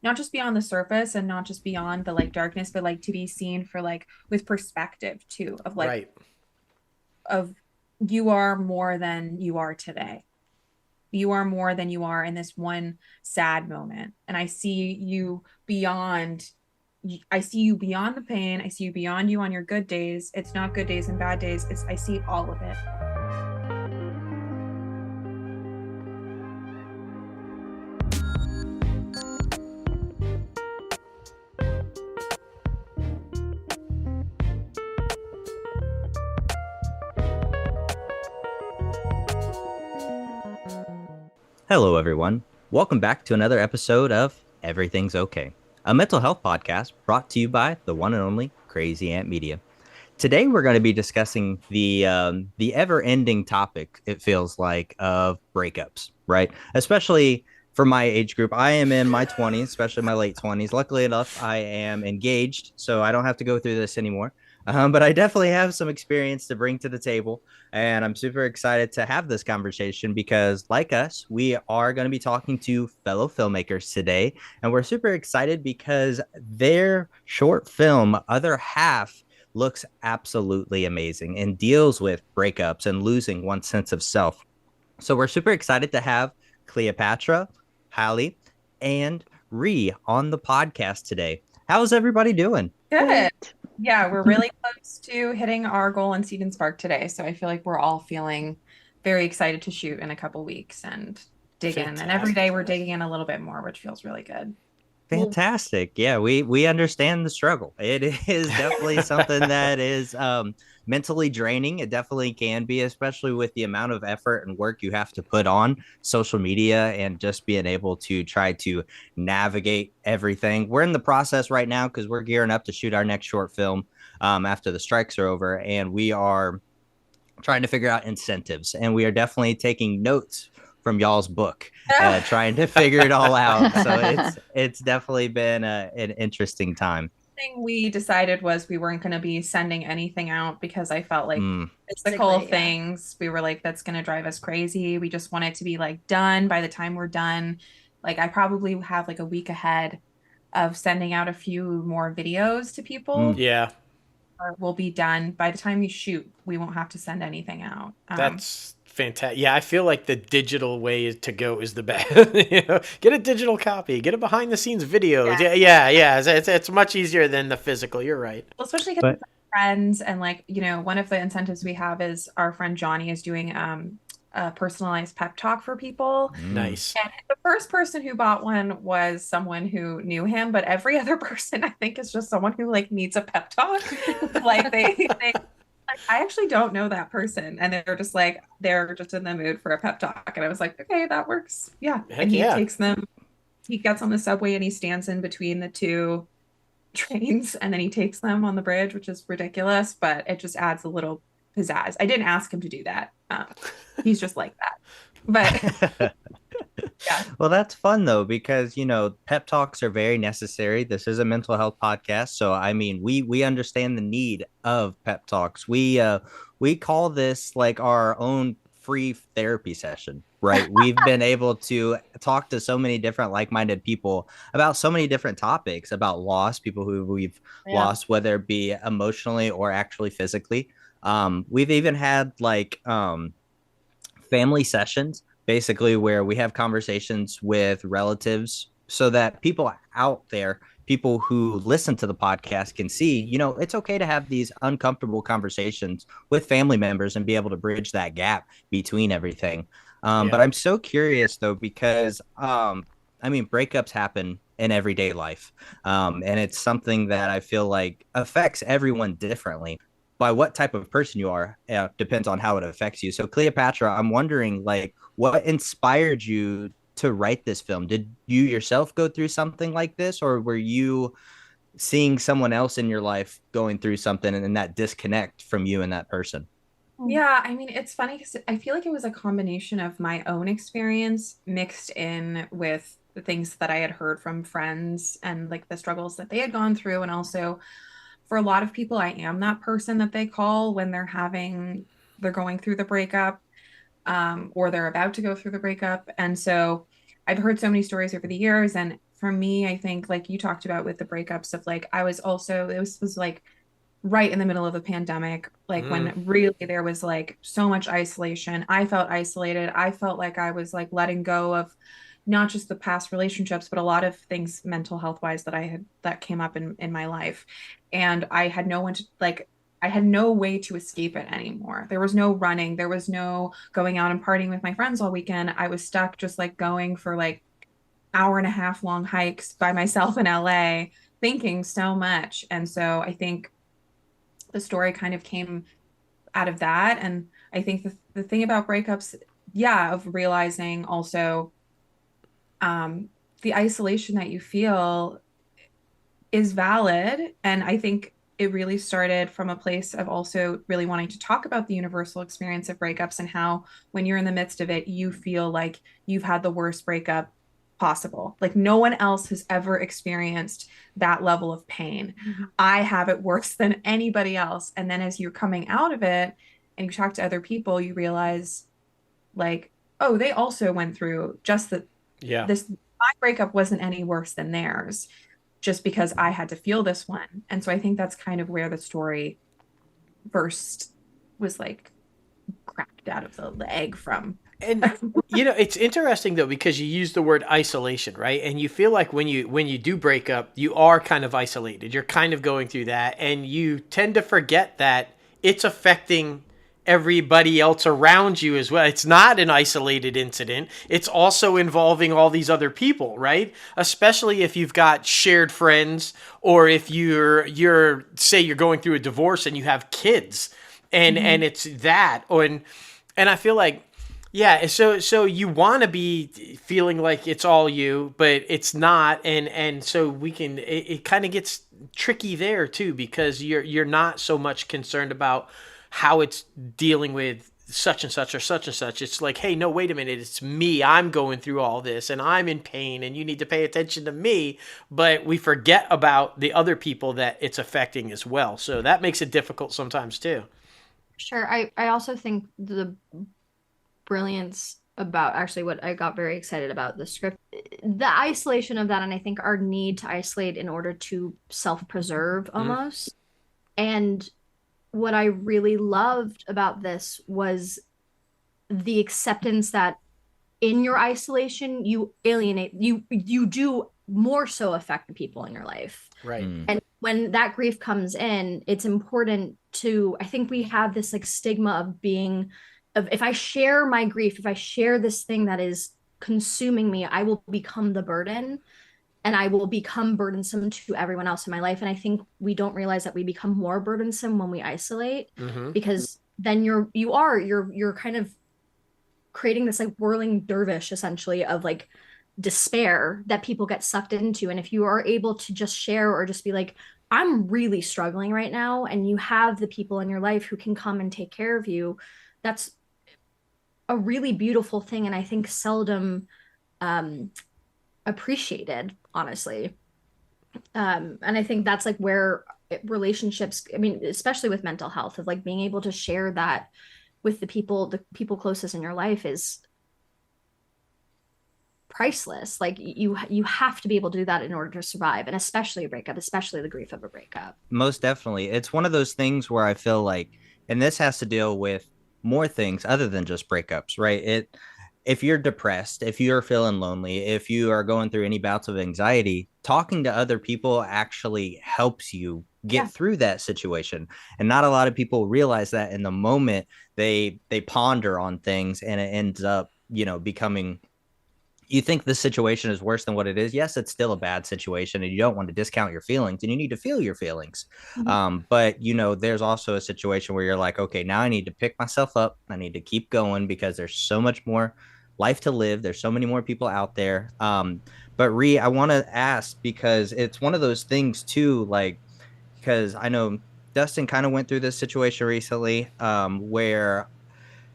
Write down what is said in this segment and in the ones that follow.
not just beyond the surface and not just beyond the like darkness, but like to be seen for like with perspective too, of like Right. of you are more than you are today. You are more than you are in this one sad moment. And I see you beyond. I see you beyond the pain. I see you beyond you on your good days. It's not good days and bad days. I see all of it. Hello, everyone. Welcome back to another episode of Everything's Okay, a mental health podcast brought to you by the one and only Crazy Ant Media. Today, we're going to be discussing the ever-ending topic. It feels like of breakups, right? Especially for my age group. I am in my 20s, especially my late 20s. Luckily enough, I am engaged, so I don't have to go through this anymore. But I definitely have some experience to bring to the table. And I'm super excited to have this conversation because, like us, we are going to be talking to fellow filmmakers today. And we're super excited because their short film, Other Half, looks absolutely amazing and deals with breakups and losing one's sense of self. So we're super excited to have Cleopatra, Hallie, and Ree on the podcast today. How's everybody doing? Good. Great. Yeah, we're really close to hitting our goal in Seed and Spark today. So I feel like we're all feeling very excited to shoot in a couple weeks and dig in. And every day Fantastic. we're digging in a little bit more, which feels really good. Well, Fantastic. Yeah, we understand the struggle. It is definitely something that is mentally draining. It definitely can be, especially with the amount of effort and work you have to put on social media and just being able to try to navigate everything. We're in the process right now because we're gearing up to shoot our next short film after the strikes are over, and we are trying to figure out incentives. And we are definitely taking notes from y'all's book, trying to figure it all out. So it's definitely been an interesting time. Thing we decided was we weren't going to be sending anything out because I felt like Mm, physical basically, yeah. things, we were like, that's going to drive us crazy. We just want it to be like done by the time we're done. Like, I probably have like a week ahead of sending out a few more videos to people. mm. Yeah, Or we'll be done by the time we shoot. We won't have to send anything out. that's fantastic. Yeah, I feel like the digital way to go is the best. Get a digital copy, get a behind the scenes video. Yeah. Yeah. It's much easier than the physical. You're right. Well, especially because But it's friends and like, one of the incentives we have is our friend Johnny is doing a personalized pep talk for people. mm, Nice. And the first person who bought one was someone who knew him, but every other person I think is just someone who like needs a pep talk. Like they like I actually don't know that person and they're just in the mood for a pep talk. And I was like, okay, that works. Yeah. And Heck yeah. he gets on the subway and he stands in between the two trains and then he takes them on the bridge, which is ridiculous, but it just adds a little pizzazz. I didn't ask him to do that. He's just like that. But mm. yeah, Well, that's fun though, because pep talks are very necessary. This is a mental health podcast, so I mean, we understand the need of pep talks. We call this like our own free therapy session, right? We've been able to talk to so many different like-minded people about so many different topics about loss, people who we've Yeah. lost, whether it be emotionally or actually physically. We've even had like family sessions, basically where we have conversations with relatives so that people out there, people who listen to the podcast can see, it's okay to have these uncomfortable conversations with family members and be able to bridge that gap between everything. But Yeah. I'm so curious though, because I mean, breakups happen in everyday life. And it's something that I feel like affects everyone differently. By what type of person you are depends on how it affects you. So Cleopatra, I'm wondering like what inspired you to write this film? Did you yourself go through something like this, or were you seeing someone else in your life going through something and then that disconnect from you and that person? yeah, I mean, it's funny because I feel like it was a combination of my own experience mixed in with the things that I had heard from friends and like the struggles that they had gone through. And also, for a lot of people, I am that person that they call when they're going through the breakup, or they're about to go through the breakup. And so I've heard so many stories over the years. And for me, I think like you talked about with the breakups of like I was also this was like right in the middle of the pandemic, like Mm, when really there was like so much isolation. I felt isolated. I felt like I was like letting go of not just the past relationships, but a lot of things mental health wise that I had that came up in my life. And I had no one to like I had no way to escape it anymore. There was no running. There was no going out and partying with my friends all weekend. I was stuck just like going for like hour and a half long hikes by myself in LA, thinking so much. And so I think the story kind of came out of that. And I think the thing about breakups, yeah, of realizing also um, the isolation that you feel is valid. And I think it really started from a place of also really wanting to talk about the universal experience of breakups and how when you're in the midst of it, you feel like you've had the worst breakup possible. Like no one else has ever experienced that level of pain. I have it worse than anybody else. And then as you're coming out of it and you talk to other people, you realize like, oh, they also went through just yeah. this. My breakup wasn't any worse than theirs just because I had to feel this one. And so I think that's kind of where the story first was like cracked out of the egg from. And it's interesting though because you use the word isolation, right? And you feel like when you do break up, you are kind of isolated. You're kind of going through that, and you tend to forget that it's affecting everybody else around you as well. It's not an isolated incident. It's also involving all these other people, right? Especially if you've got shared friends, or if you're say you're going through a divorce and you have kids, and it's that. And I feel like, yeah, so you want to be feeling like it's all you, but it's not, and so it kind of gets tricky there too, because you're not so much concerned about how it's dealing with such and such or such and such. It's like, hey, no, wait a minute, it's me. I'm going through all this and I'm in pain and you need to pay attention to me, but we forget about the other people that it's affecting as well. So that makes it difficult sometimes too. Sure. I also think the brilliance about actually what I got very excited about the script, the isolation of that, and I think our need to isolate in order to self-preserve almost. And what I really loved about this was the acceptance that in your isolation you alienate you do more so affect the people in your life. Right. And when that grief comes in, it's important to, I think we have this like stigma of being of if I share my grief, if I share this thing that is consuming me, I will become the burden and I will become burdensome to everyone else in my life. And I think we don't realize that we become more burdensome when we isolate, because then you're kind of creating this like whirling dervish essentially of like despair that people get sucked into. And if you are able to just share or just be like, I'm really struggling right now, and you have the people in your life who can come and take care of you, that's a really beautiful thing. And I think seldom appreciated, honestly. And I think that's like where relationships, I mean, especially with mental health, of like being able to share that with the people closest in your life is priceless. Like you have to be able to do that in order to survive, and especially a breakup, especially the grief of a breakup. Most definitely. It's one of those things where I feel like, and this has to deal with more things other than just breakups, right? If you're depressed, if you're feeling lonely, if you are going through any bouts of anxiety, talking to other people actually helps you get through that situation. And not a lot of people realize that in the moment. They ponder on things, and it ends up, becoming, you think the situation is worse than what it is. Yes, it's still a bad situation, and you don't want to discount your feelings, and you need to feel your feelings. But there's also a situation where you're like, okay, now I need to pick myself up. I need to keep going because there's so much more life to live. There's so many more people out there. But Ree, I want to ask, because it's one of those things too, like, because I know Dustin kind of went through this situation recently, where,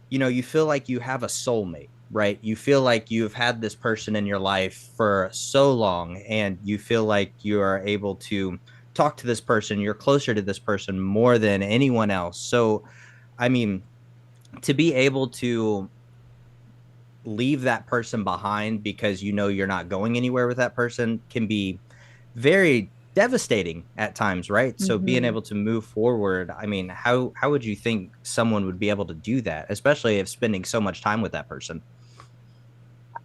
you feel like you have a soulmate, right? You feel like you've had this person in your life for so long, and you feel like you are able to talk to this person. You're closer to this person more than anyone else. So, I mean, to be able to leave that person behind because you know you're not going anywhere with that person can be very devastating at times, right? So being able to move forward, I mean, how would you think someone would be able to do that, especially if spending so much time with that person?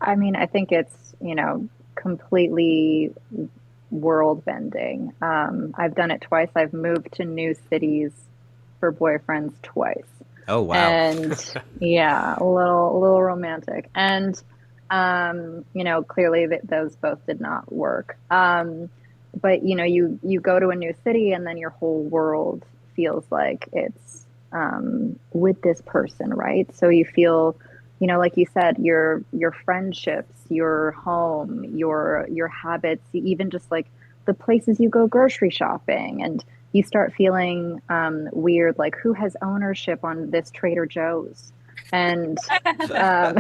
I mean, I think it's, completely world bending. I've done it twice. I've moved to new cities for boyfriends twice. Oh wow. And yeah, a little romantic. And clearly those both did not work. But you go to a new city and then your whole world feels like it's with this person, right? So you feel, like you said, your friendships, your home, your habits, even just like the places you go grocery shopping, and you start feeling weird, like who has ownership on this Trader Joe's? And um,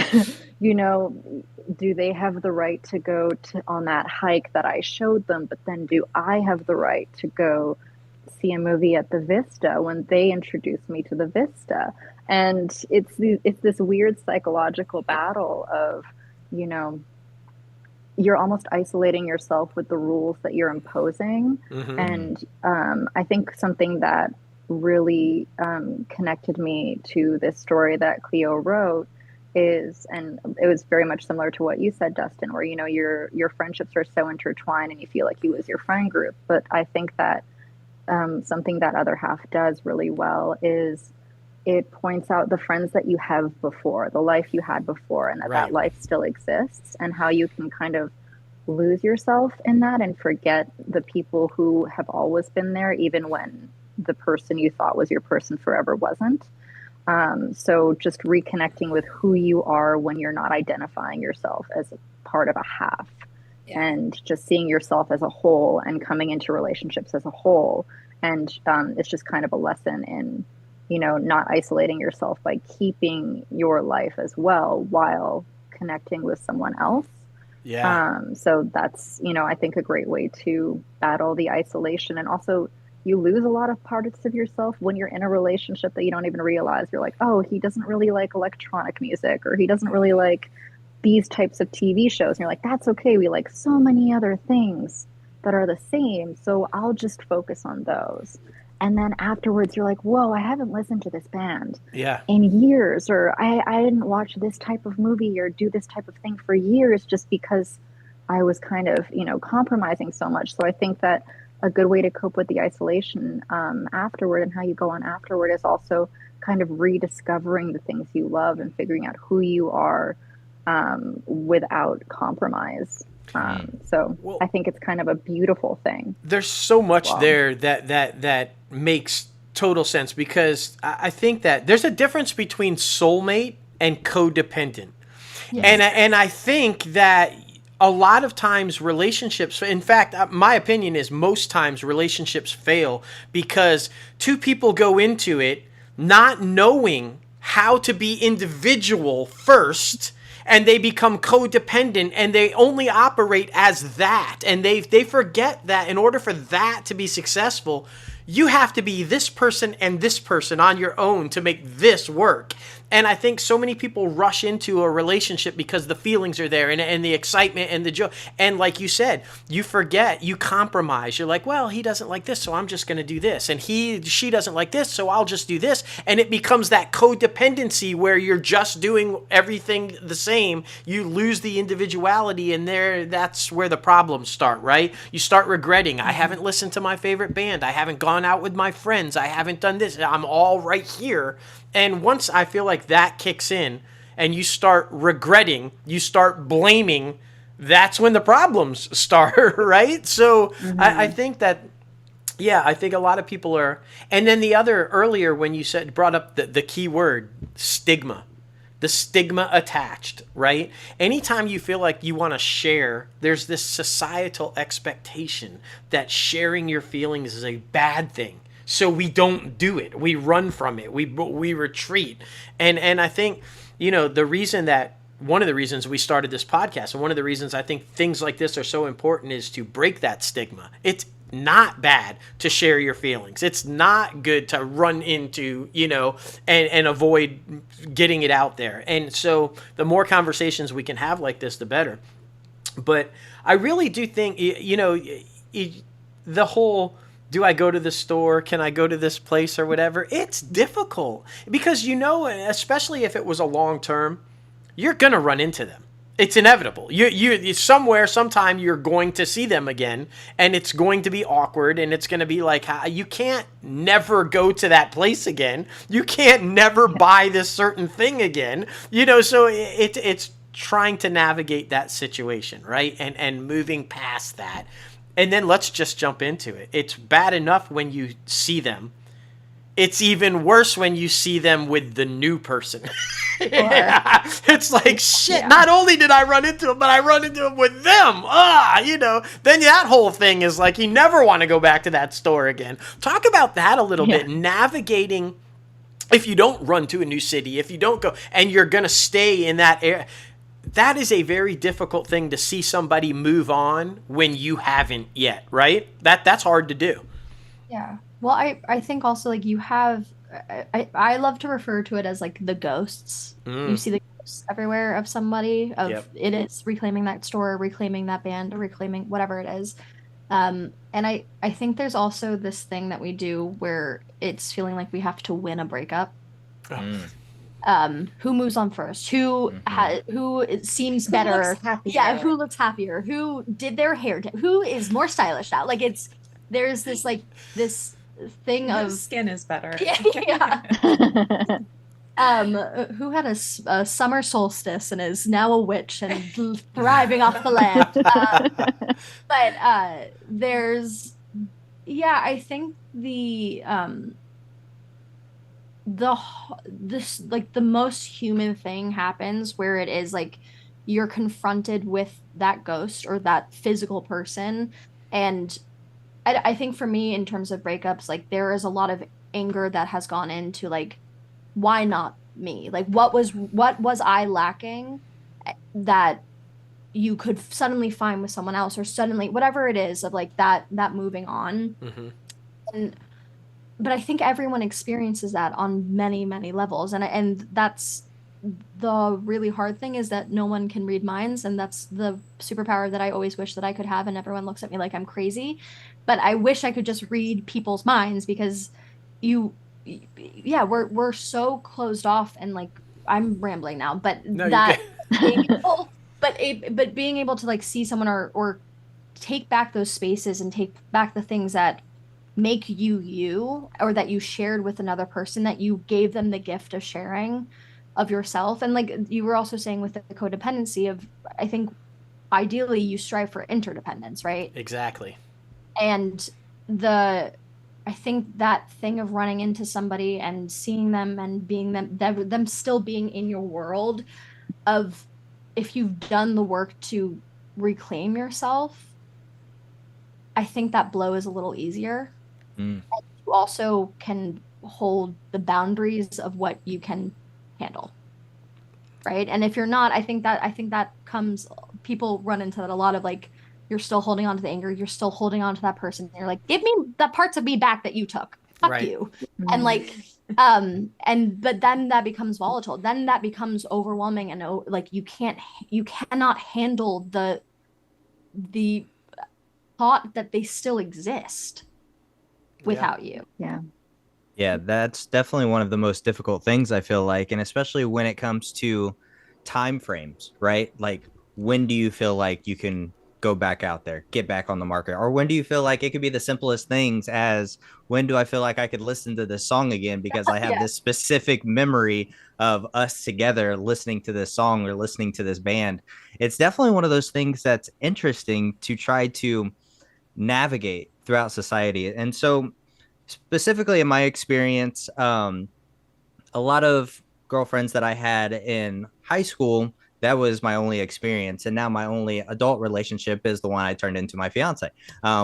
do they have the right to go on that hike that I showed them? But then do I have the right to go see a movie at the Vista when they introduced me to the Vista? And it's this weird psychological battle of, you're almost isolating yourself with the rules that you're imposing. And I think something that really connected me to this story that Cleo wrote is, and it was very much similar to what you said, Dustin, where your friendships are so intertwined and you feel like you lose your friend group. But I think that something that Other Half does really well is it points out the friends that you have before, the life you had before, and that life still exists, and how you can kind of lose yourself in that and forget the people who have always been there, even when the person you thought was your person forever wasn't. So just reconnecting with who you are when you're not identifying yourself as a part of a half, and just seeing yourself as a whole and coming into relationships as a whole. And it's just kind of a lesson in, not isolating yourself by keeping your life as well while connecting with someone else. Yeah. So that's, I think a great way to battle the isolation. And also, you lose a lot of parts of yourself when you're in a relationship that you don't even realize. You're like, oh, he doesn't really like electronic music, or he doesn't really like these types of TV shows. And you're like, that's okay. We like so many other things that are the same. So I'll just focus on those. And then afterwards, you're like, whoa, I haven't listened to this band in years, or I didn't watch this type of movie or do this type of thing for years just because I was kind of, compromising so much. So I think that a good way to cope with the isolation afterward, and how you go on afterward, is also kind of rediscovering the things you love and figuring out who you are without compromise. So I think it's kind of a beautiful thing. There's so much there that makes total sense, because I think that there's a difference between soulmate and codependent. Yes. And I think that a lot of times relationships, in fact, my opinion is most times relationships fail because two people go into it not knowing how to be individual first, and they become codependent, and they only operate as that. And they forget that in order for that to be successful, you have to be this person and this person on your own to make this work. And I think so many people rush into a relationship because the feelings are there and the excitement and the joy. And like you said, you forget, you compromise. You're like, well, he doesn't like this, so I'm just going to do this. And she doesn't like this, so I'll just do this. And it becomes that codependency where you're just doing everything the same. You lose the individuality, and that's where the problems start, right? You start regretting, I haven't listened to my favorite band. I haven't gone out with my friends. I haven't done this. I'm all right here. And once I feel like that kicks in and you start regretting, you start blaming, that's when the problems start, right? So I think that, I think a lot of people are. And then the other, earlier when you brought up the key word, stigma, the stigma attached, right? Anytime you feel like you want to share, there's this societal expectation that sharing your feelings is a bad thing. So we don't do it. We run from it. We retreat. And I think, one of the reasons we started this podcast, and one of the reasons I think things like this are so important, is to break that stigma. It's not bad to share your feelings. It's not good to run into, and avoid getting it out there. And so the more conversations we can have like this, the better. But I really do think, the whole, do I go to the store? Can I go to this place or whatever? It's difficult because, especially if it was a long term, you're going to run into them. It's inevitable. You sometime you're going to see them again, and it's going to be awkward, and it's going to be like, you can't never go to that place again. You can't never buy this certain thing again. So it's trying to navigate that situation, right? And moving past that. And then let's just jump into it. It's bad enough when you see them. It's even worse when you see them with the new person. Yeah. It's like, shit, yeah. Not only did I run into him, but I run into him with them. Then that whole thing is like, you never want to go back to that store again. Talk about that a little bit. Navigating, if you don't run to a new city, if you don't go, and you're going to stay in that area, that is a very difficult thing to see somebody move on when you haven't yet, right? That's hard to do. Yeah. Well, I think also like you have, I love to refer to it as like the ghosts. You see the ghosts everywhere of somebody, it is reclaiming that store, reclaiming that band, or reclaiming whatever it is. And I think there's also this thing that we do where it's feeling like we have to win a breakup. Who moves on first? Who seems better? Looks happier. Yeah, who looks happier? Who did their hair? Who is more stylish now? Like there's this like this thing of skin is better. Yeah. Who had a summer solstice and is now a witch and thriving off the land. But there's, I think the most human thing happens where it is like you're confronted with that ghost or that physical person. And I think for me, in terms of breakups, like there is a lot of anger that has gone into like, why not me? Like what was I lacking that you could suddenly find with someone else, or suddenly whatever it is of like that moving on. But I think everyone experiences that on many, many levels. And that's the really hard thing, is that no one can read minds. And that's the superpower that I always wish that I could have. And everyone looks at me like I'm crazy. But I wish I could just read people's minds, because we're so closed off. And like, I'm rambling now, but but being able to like see someone or take back those spaces and take back the things that make you, or that you shared with another person, that you gave them the gift of sharing of yourself. And like you were also saying with the codependency of, I think ideally you strive for interdependence, right? Exactly. And I think that thing of running into somebody and seeing them and being them still being in your world, of if you've done the work to reclaim yourself, I think that blow is a little easier. And you also can hold the boundaries of what you can handle, right? And if you're not, I think that comes, people run into that a lot of like, you're still holding on to the anger, you're still holding on to that person, you're like, give me the parts of me back that you took, fuck you. And like but then that becomes volatile, then that becomes overwhelming, and like you cannot handle the thought that they still exist without you. Yeah, that's definitely one of the most difficult things, I feel like, and especially when it comes to time frames, right? Like, when do you feel like you can go back out there, get back on the market? Or when do you feel like it could be the simplest things as, when do I feel like I could listen to this song again because I have this specific memory of us together listening to this song or listening to this band? It's definitely one of those things that's interesting to try to navigate throughout society. And so specifically in my experience, a lot of girlfriends that I had in high school, that was my only experience. And now my only adult relationship is the one I turned into my fiance,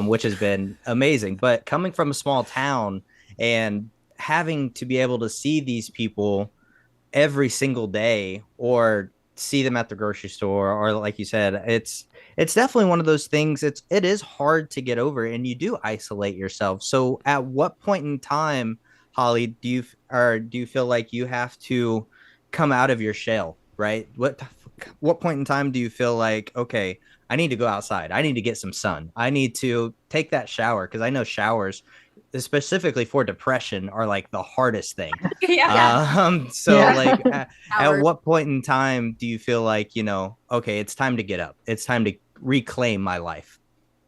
which has been amazing. But coming from a small town and having to be able to see these people every single day, or see them at the grocery store, or like you said, it's definitely one of those things. It is hard to get over, and you do isolate yourself. So at what point in time, Holly, do you feel like you have to come out of your shell, right? What point in time do you feel like, okay, I need to go outside, I need to get some sun, I need to take that shower? Because I know showers, specifically for depression, are like the hardest thing. So Yeah. like at Hours. what point in time do you feel like, okay, it's time to get up, it's time to reclaim my life?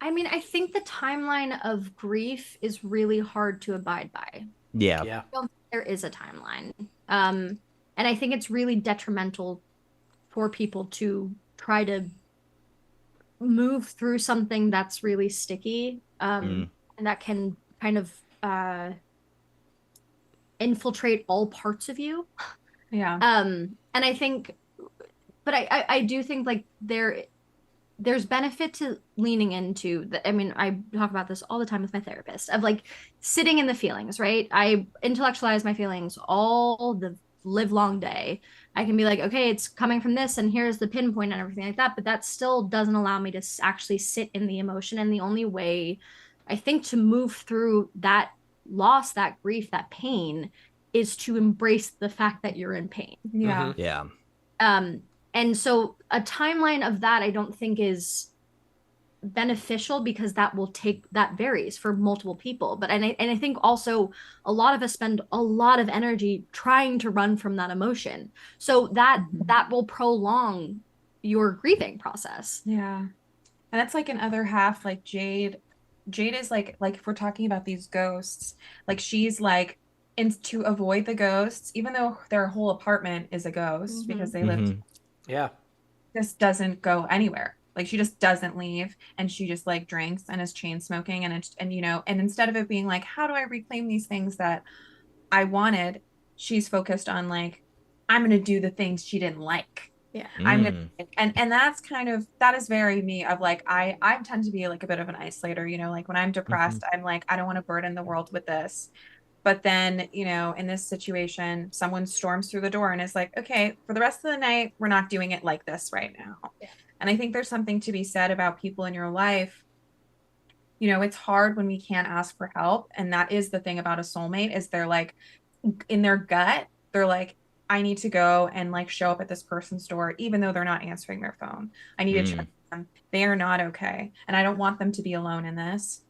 I mean, I think the timeline of grief is really hard to abide by. Yeah. Yeah. I don't think there is a timeline. And I think it's really detrimental for people to try to move through something that's really sticky, and that can kind of infiltrate all parts of you. Yeah. And I think, but I do think like there's benefit to leaning into the, I mean, I talk about this all the time with my therapist of like sitting in the feelings, right? I intellectualize my feelings all the live long day. I can be like, okay, it's coming from this, and here's the pinpoint and everything like that. But that still doesn't allow me to actually sit in the emotion. And the only way I think to move through that loss, that grief, that pain is to embrace the fact that you're in pain. Yeah. Yeah. And so a timeline of that I don't think is beneficial, because that varies for multiple people. But I think also a lot of us spend a lot of energy trying to run from that emotion, so that will prolong your grieving process. Yeah. And that's like an other half, like Jade is like if we're talking about these ghosts, like she's like to avoid the ghosts, even though their whole apartment is a ghost because they live, Yeah. just doesn't go anywhere. Like she just doesn't leave, and she just like drinks and is chain smoking, and and instead of it being like, how do I reclaim these things that I wanted, she's focused on like, I'm gonna do the things she didn't like. Yeah. I'm gonna, and that's that is very me, of like I tend to be like a bit of an isolator, like when I'm depressed, I'm like, I don't want to burden the world with this. But then, in this situation, someone storms through the door and is like, okay, for the rest of the night, we're not doing it like this right now. Yeah. And I think there's something to be said about people in your life. It's hard when we can't ask for help. And that is the thing about a soulmate, is they're like, in their gut, they're like, I need to go and like show up at this person's door, even though they're not answering their phone. I need to check them. They are not okay. And I don't want them to be alone in this.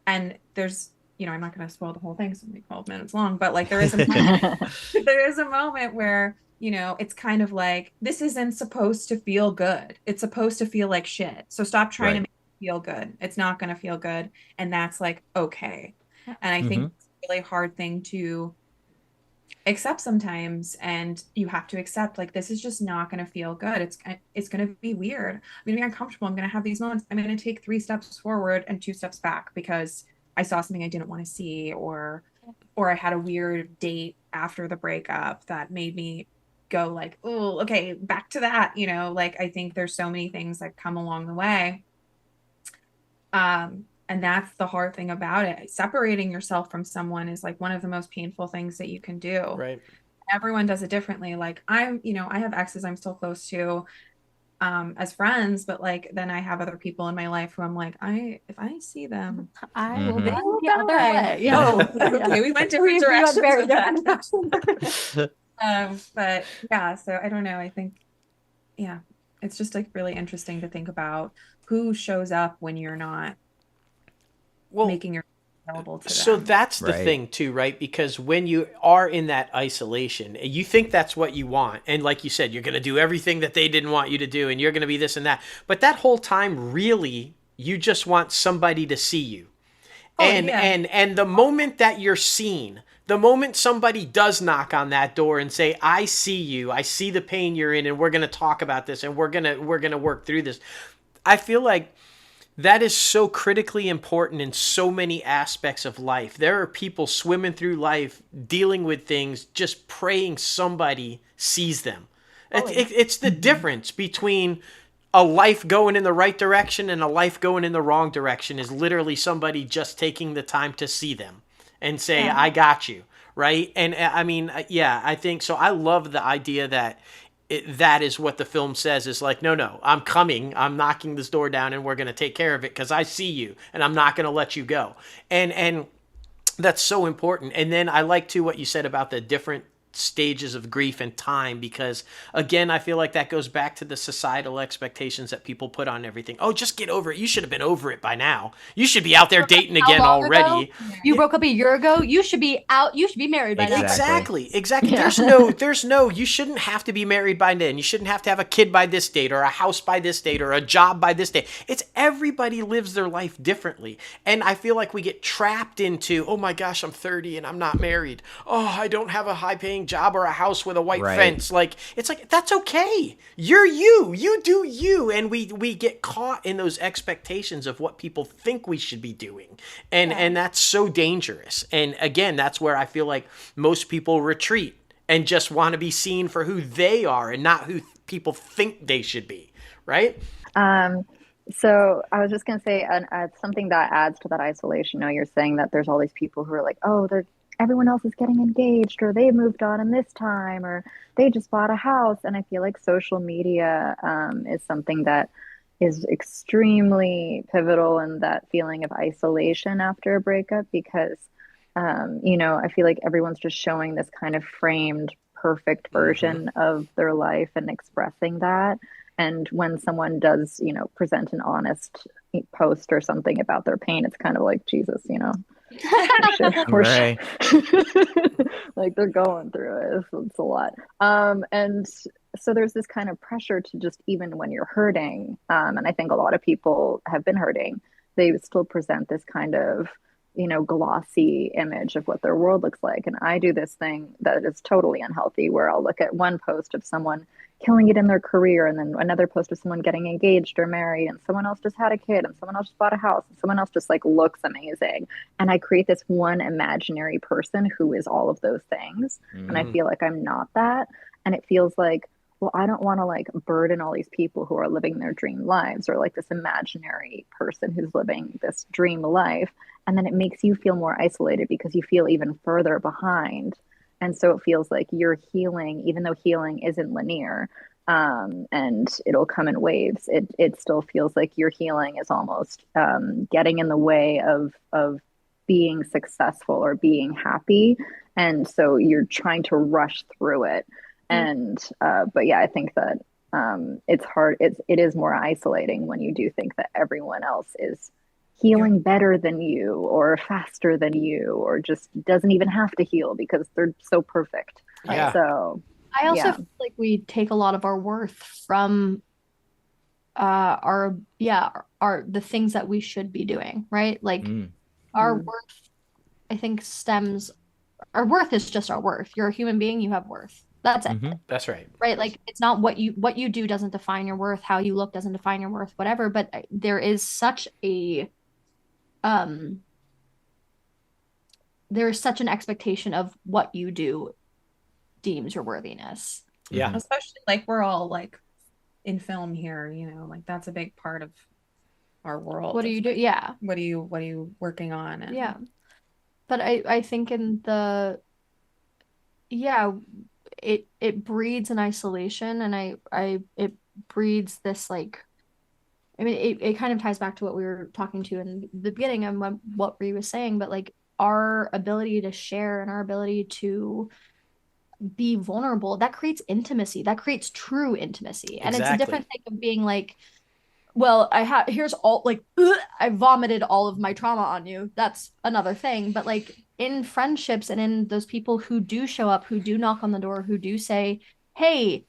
And there's, I'm not going to spoil the whole thing, it's only 12 minutes long, but like there is a moment where, it's kind of like, this isn't supposed to feel good. It's supposed to feel like shit. So stop trying to make it feel good. It's not going to feel good. And that's like, okay. And I think it's a really hard thing to accept sometimes. And you have to accept, like, this is just not going to feel good. It's going to be weird. I'm going to be uncomfortable. I'm going to have these moments. I'm going to take 3 steps forward and 2 steps back because I saw something I didn't want to see, or I had a weird date after the breakup that made me go like, oh, okay, back to that. Like, I think there's so many things that come along the way. And that's the hard thing about it. Separating yourself from someone is like one of the most painful things that you can do. Right. Everyone does it differently. Like I have exes I'm still close to, as friends, but like then I have other people in my life who I'm like, if I see them, I will be go the other way. Yeah. Okay, we went different directions. Very different directions. But yeah, so I don't know. I think, yeah, it's just like really interesting to think about who shows up when you're not making yourself available to them. So that's the thing too, right? Because when you are in that isolation, you think that's what you want. And like you said, you're going to do everything that they didn't want you to do, and you're going to be this and that. But that whole time, really, you just want somebody to see you. And the moment that you're seen, the moment somebody does knock on that door and say, I see you, I see the pain you're in, and we're going to talk about this, and we're going to work through this. I feel like that is so critically important in so many aspects of life. There are people swimming through life, dealing with things, just praying somebody sees them. It's the difference between a life going in the right direction and a life going in the wrong direction, is literally somebody just taking the time to see them and say, I got you, right? And I mean, yeah, I think so. I love the idea that that is what the film says, is like, no, I'm coming, I'm knocking this door down, and we're going to take care of it because I see you and I'm not going to let you go. And that's so important. And then I like too what you said about the different stages of grief and time, because again, I feel like that goes back to the societal expectations that people put on everything. Oh, just get over it. You should have been over it by now. You should be out there dating again already. You broke up a year ago. You should be out. You should be married by now. Exactly. Yeah. There's no, you shouldn't have to be married by then. You shouldn't have to have a kid by this date, or a house by this date, or a job by this date. It's everybody lives their life differently. And I feel like we get trapped into, oh my gosh, I'm 30 and I'm not married. Oh, I don't have a high paying job or a house with a white fence. Like, it's like, that's okay. You're you do you. And we get caught in those expectations of what people think we should be doing. And that's so dangerous. And again, that's where I feel like most people retreat and just want to be seen for who they are and not who people think they should be. Right. So I was just going to say, something that adds to that isolation. You're saying that there's all these people who are like, oh, everyone else is getting engaged, or they moved on in this time, or they just bought a house. And I feel like social media is something that is extremely pivotal in that feeling of isolation after a breakup, because, I feel like everyone's just showing this kind of framed, perfect version of their life and expressing that. And when someone does, present an honest post or something about their pain, it's kind of like, Jesus, Right. like they're going through it. It's a lot. And so there's this kind of pressure to just, even when you're hurting, and I think a lot of people have been hurting, they still present this kind of, glossy image of what their world looks like. And I do this thing that is totally unhealthy, where I'll look at one post of someone killing it in their career, and then another post of someone getting engaged or married, and someone else just had a kid, and someone else just bought a house, and someone else just like looks amazing. And I create this one imaginary person who is all of those things. And I feel like I'm not that. And it feels like, well, I don't want to like burden all these people who are living their dream lives, or like this imaginary person who's living this dream life. And then it makes you feel more isolated because you feel even further behind. And so it feels like you're healing, even though healing isn't linear, and it'll come in waves. It still feels like your healing is almost getting in the way of being successful or being happy. And so you're trying to rush through it. And but yeah, I think that it's hard. It is more isolating when you do think that everyone else is healing better than you, or faster than you, or just doesn't even have to heal because they're so perfect. Yeah. So I also feel like we take a lot of our worth from the things that we should be doing, right? Like our worth, I think, our worth is just our worth. You're a human being, you have worth. That's it. That's right. Right? Like, it's not what you do doesn't define your worth, how you look doesn't define your worth, whatever. But there is such an expectation of what you do deems your worthiness. Yeah. Especially like we're all like in film here, like that's a big part of our world. What do you do? Yeah. What are you working on? And yeah. But I think it breeds an isolation, and it breeds this, like, I mean, it kind of ties back to what we were talking to in the beginning and what Ree was saying, but like our ability to share and our ability to be vulnerable, that creates intimacy, that creates true intimacy. And it's a different thing of being like, well, here's all, like, I vomited all of my trauma on you. That's another thing. But like in friendships and in those people who do show up, who do knock on the door, who do say, hey,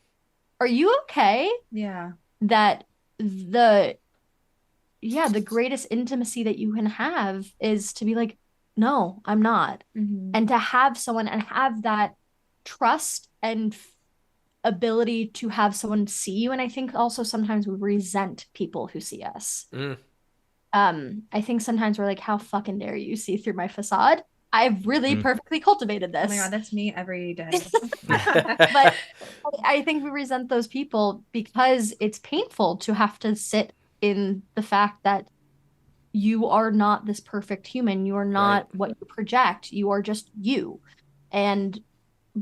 are you okay? Yeah. That the greatest intimacy that you can have is to be like, no, I'm not. And to have someone and have that trust and ability to have someone see you. And I think also sometimes we resent people who see us. I think sometimes we're like, how fucking dare you see through my facade? I've really perfectly cultivated this. Oh my God, that's me every day. But I think we resent those people because it's painful to have to sit in the fact that you are not this perfect human. You are not what you project. You are just you. And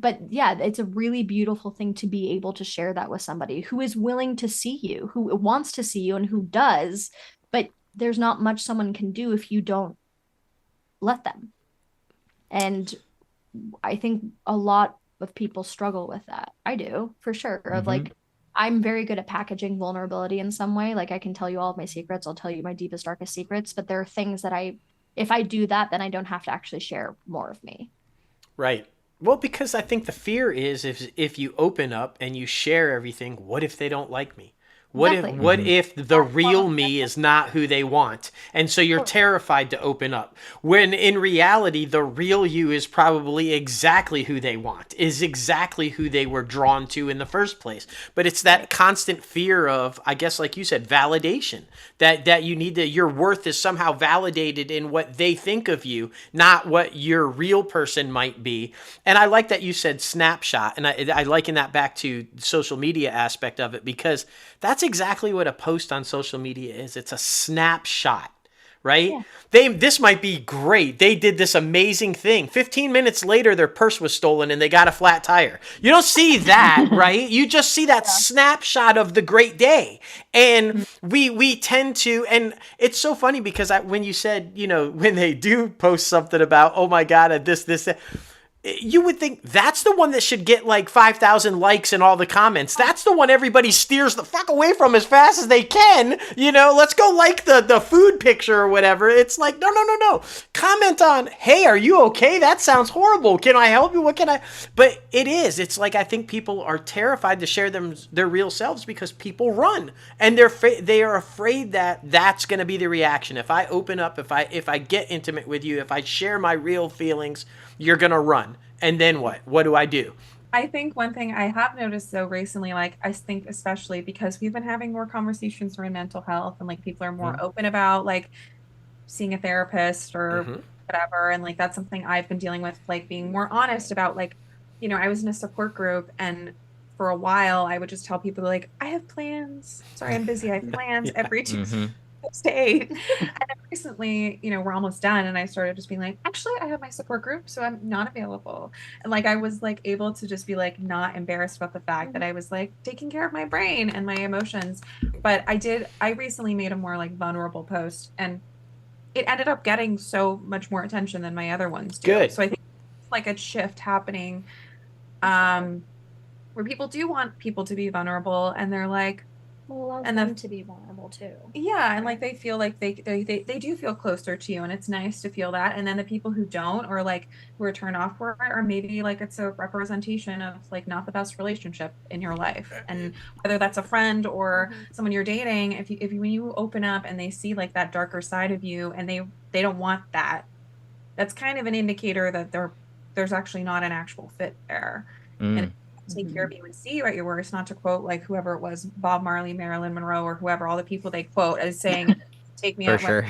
but yeah, it's a really beautiful thing to be able to share that with somebody who is willing to see you, who wants to see you, and who does. But there's not much someone can do if you don't let them. And I think a lot of people struggle with that. I do, for sure. Of like, I'm very good at packaging vulnerability in some way. Like, I can tell you all of my secrets. I'll tell you my deepest, darkest secrets. But there are things that if I do that, then I don't have to actually share more of me. Right. Well, because I think the fear is if you open up and you share everything, what if they don't like me? What if the real me is not who they want? And so you're terrified to open up. When in reality, the real you is probably exactly who they want, is exactly who they were drawn to in the first place. But it's that constant fear of, I guess, like you said, validation. That you need to, your worth is somehow validated in what they think of you, not what your real person might be. And I like that you said snapshot. And I liken that back to social media aspect of it, because that's exactly what a post on social media is. It's a snapshot, right? Yeah. This might be great. They did this amazing thing. 15 minutes later, their purse was stolen and they got a flat tire. You don't see that, right? You just see that snapshot of the great day. And we tend to, and it's so funny because when you said, when they do post something about, oh my God, this, you would think that's the one that should get like 5,000 likes in all the comments. That's the one everybody steers the fuck away from as fast as they can. Let's go like the food picture or whatever. It's like, no. Comment on, hey, are you okay? That sounds horrible. Can I help you? What can I? But it is. It's like I think people are terrified to share their real selves because people run. And they are afraid that that's going to be the reaction. If I open up, if I get intimate with you, if I share my real feelings, you're going to run. And then what? What do I do? I think one thing I have noticed though recently, like I think especially because we've been having more conversations around mental health and like people are more open about like seeing a therapist or whatever. And like that's something I've been dealing with, like being more honest about, like, I was in a support group and for a while I would just tell people like, I have plans. Sorry, I'm busy. I have plans every Tuesday. And then recently, we're almost done, and I started just being like, actually, I have my support group, so I'm not available. And like I was like able to just be like not embarrassed about the fact that I was like taking care of my brain and my emotions. But I recently made a more like vulnerable post, and it ended up getting so much more attention than my other ones do. Good. So I think it's like a shift happening, where people do want people to be vulnerable, and they're like, and them to be vulnerable too. Yeah, and like they feel like they do feel closer to you, and it's nice to feel that. And then the people who don't, or like who are turned off for it, or maybe like it's a representation of like not the best relationship in your life, and whether that's a friend or someone you're dating, if when you open up and they see like that darker side of you, and they don't want that, that's kind of an indicator that there's actually not an actual fit there. And take care of you and see you at your worst, not to quote like whoever it was, Bob Marley, Marilyn Monroe, or whoever, all the people they quote as saying, take me for out sure.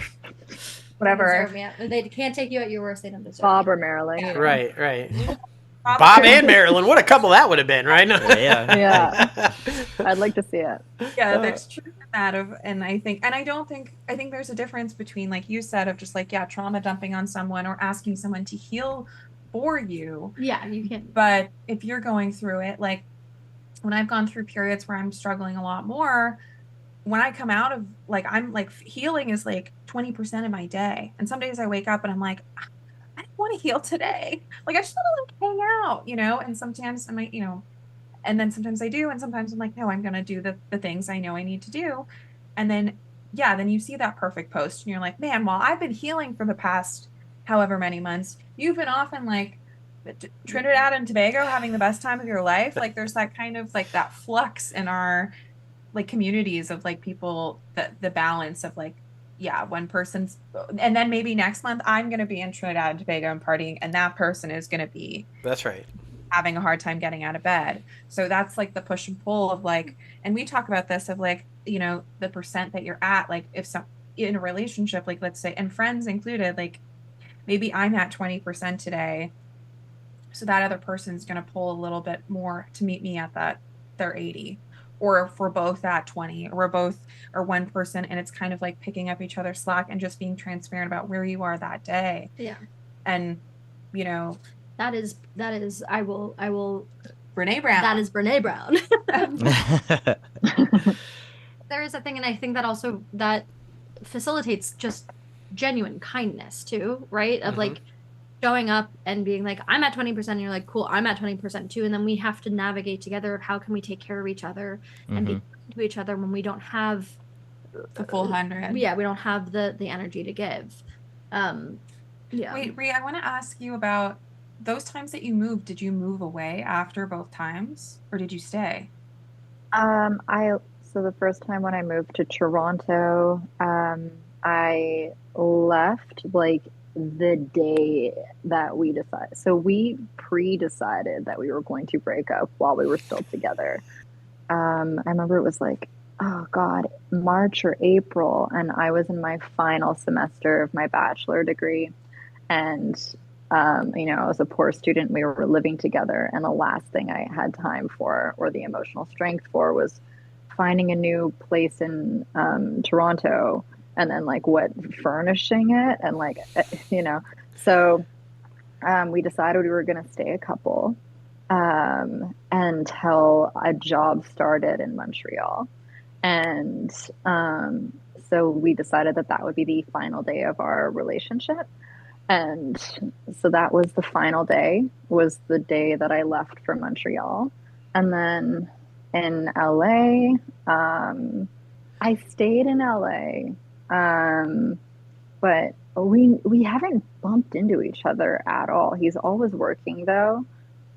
Whatever. They can't take you at your worst, they don't deserve Bob you. or Marilyn. Yeah. Right. Bob and Marilyn, what a couple that would have been, right? Yeah. I'd like to see it. Yeah, there's truth in that and I think there's a difference between, like you said, of just like, trauma dumping on someone or asking someone to heal for you. Yeah, you can. But if you're going through it, like when I've gone through periods where I'm struggling a lot more, when I come out of like, I'm like, healing is like 20% of my day. And some days I wake up and I'm like, I don't want to heal today. Like I just want to like hang out, and sometimes I might, and then sometimes I do. And sometimes I'm like, no, I'm going to do the things I know I need to do. And then, then you see that perfect post and you're like, man, while I've been healing for the past however many months, you've been off in like Trinidad and Tobago having the best time of your life. Like there's that kind of like that flux in our like communities of like people, the balance of like, one person's, and then maybe next month I'm going to be in Trinidad and Tobago and partying, and that person is going to be, that's right, having a hard time getting out of bed. So that's like the push and pull of like, and we talk about this of like, the percent that you're at, like if some in a relationship, like let's say, and friends included, like maybe I'm at 20% today, so that other person's going to pull a little bit more to meet me at that their 80, or if we're both at 20, or we're both, or one person, and it's kind of like picking up each other's slack and just being transparent about where you are that day. Yeah. And I will Brene Brown. that is Brene Brown. There is a thing, and I think that also that facilitates just genuine kindness too, right? Of like showing up and being like, I'm at 20%, and you're like, cool, I'm at 20% too. And then we have to navigate together of how can we take care of each other and be kind to each other when we don't have the full 100. Yeah, we don't have the energy to give. Yeah. Wait, Rhea, I want to ask you about those times that you moved. Did you move away after both times, or did you stay? So the first time when I moved to Toronto, I left like the day that we decided. So we pre-decided that we were going to break up while we were still together. I remember it was like, oh God, March or April, and I was in my final semester of my bachelor degree. And I was a poor student. We were living together, and the last thing I had time for or the emotional strength for was finding a new place in Toronto, and then like furnishing it, and like So we decided we were going to stay a couple until a job started in Montreal, and so we decided that would be the final day of our relationship. And so that was the final day, was the day that I left for Montreal. And then in LA, I stayed in LA, but we haven't bumped into each other at all. He's always working though,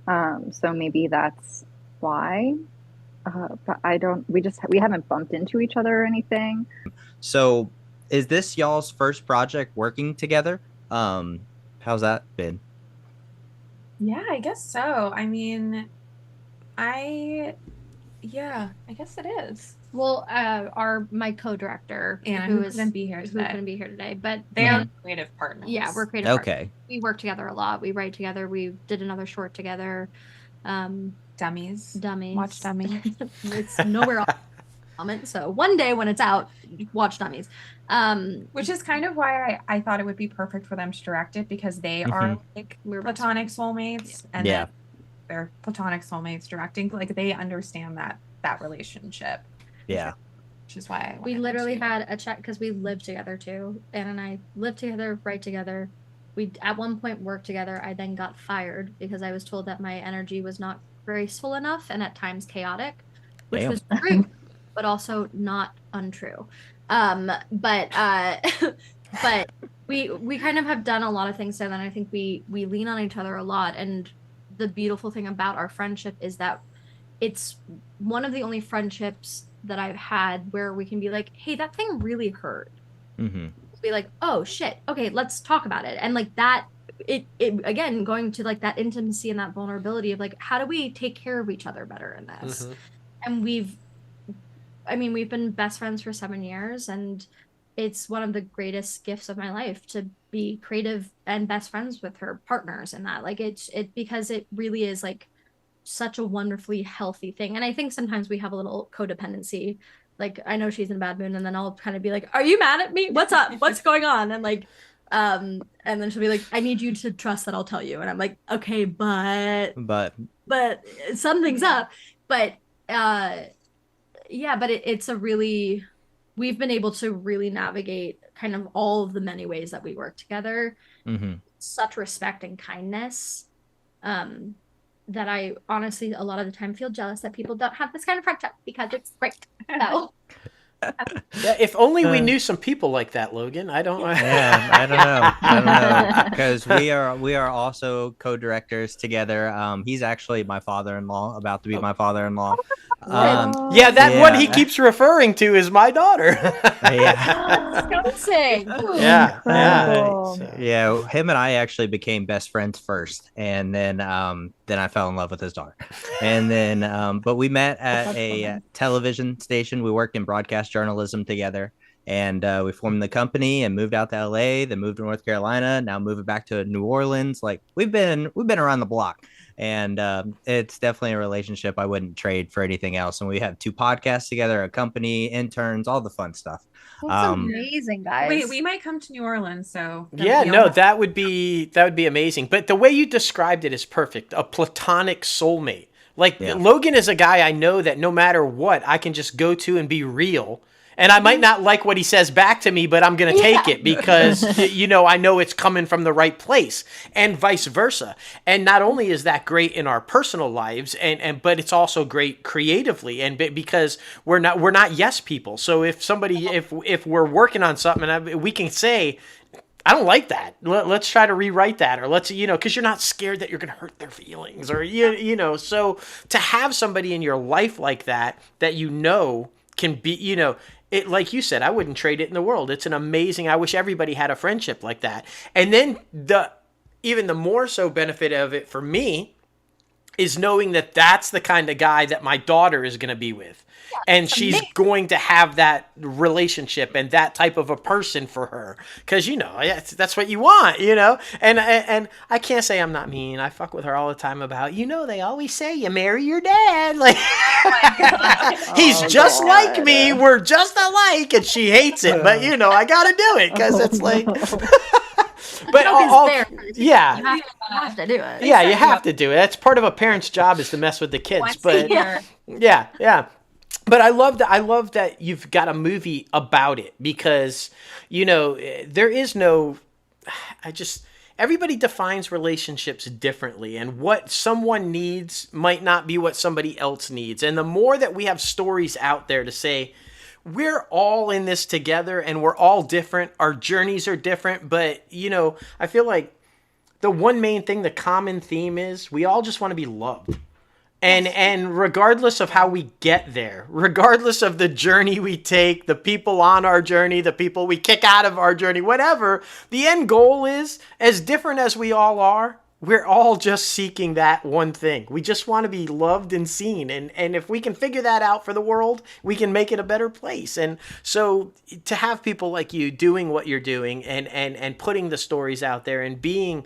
so maybe that's why. But we haven't bumped into each other or anything. So, is this y'all's first project working together? How's that been? Yeah, I guess so. I mean, I guess it is. Well, my co-director, Anna, who couldn't be here today, but they are creative partners. Yeah, we're creative Okay. partners. We work together a lot. We write together. We did another short together. Dummies. Watch Dummies. It's nowhere else. So one day when it's out, watch Dummies. Which is kind of why I thought it would be perfect for them to direct it, because they are like we're platonic soulmates, and they're platonic soulmates directing. Like they understand that relationship. Yeah. Which is why we literally had a chat because we lived together too. Anna and I lived together, write together. We at one point worked together. I then got fired because I was told that my energy was not graceful enough and at times chaotic, which was true, but also not untrue. But we kind of have done a lot of things together, and I think we lean on each other a lot. And the beautiful thing about our friendship is that it's one of the only friendships that I've had where we can be like, hey, that thing really hurt. Be like, oh shit, okay, let's talk about it. And like that, it again, going to like that intimacy and that vulnerability of like, how do we take care of each other better in this? And we've been best friends for 7 years, and it's one of the greatest gifts of my life to be creative and best friends with her partners, and that like because it really is like such a wonderfully healthy thing. And I think sometimes we have a little codependency. Like I know she's in a bad mood, and then I'll kind of be like, are you mad at me? What's up? What's going on? And like and then she'll be like, I need you to trust that I'll tell you. And I'm like, okay, but something's up. But but it's a really, we've been able to really navigate kind of all of the many ways that we work together. Such respect and kindness that I honestly a lot of the time feel jealous that people don't have this kind of friendship, because it's great. So. Yeah, if only we knew some people like that, Logan. I don't know because we are also co-directors together. He's actually my father-in-law, about to be my father-in-law. What he keeps referring to is my daughter. Him and I actually became best friends first, and then I fell in love with his daughter. And then but we met at a television station. We worked in broadcast journalism together, and we formed the company and moved out to LA, then moved to North Carolina, now moving back to New Orleans. Like we've been around the block. And it's definitely a relationship I wouldn't trade for anything else. And we have 2 podcasts together, a company, interns, all the fun stuff. That's amazing, guys. Wait, we might come to New Orleans, so Yeah, we all no, have- that would be amazing. But the way you described it is perfect. A platonic soulmate. Like Yeah. Logan is a guy I know that no matter what, I can just go to and be real. And I might not like what he says back to me, but I'm going to take it because, I know it's coming from the right place, and vice versa. And not only is that great in our personal lives, but it's also great creatively, and because we're not yes people. So if we're working on something, we can say, I don't like that. Let's try to rewrite that, or let's, because you're not scared that you're going to hurt their feelings, or So to have somebody in your life like that can be, it, like you said, I wouldn't trade it in the world. It's an amazing. I wish everybody had a friendship like that. And then even the more so benefit of it for me is knowing that that's the kind of guy that my daughter is going to be with. And she's going to have that relationship and that type of a person for her. Because, that's what you want, And I can't say I'm not mean. I fuck with her all the time about, they always say you marry your dad. Like, he's just like me. We're just alike. And she hates it. But, I got to do it because it's like... But yeah, you have to do it. Yeah, you have to do it. That's part of a parent's job, is to mess with the kids. But yeah. But I love that you've got a movie about it, because there is no. Everybody defines relationships differently, and what someone needs might not be what somebody else needs. And the more that we have stories out there to say, we're all in this together and we're all different. Our journeys are different. But, I feel like the one main thing, the common theme is we all just want to be loved. And regardless of how we get there, regardless of the journey we take, the people on our journey, the people we kick out of our journey, whatever, the end goal is, as different as we all are, we're all just seeking that one thing. We just want to be loved and seen. And if we can figure that out for the world, we can make it a better place. And so to have people like you doing what you're doing and putting the stories out there and being,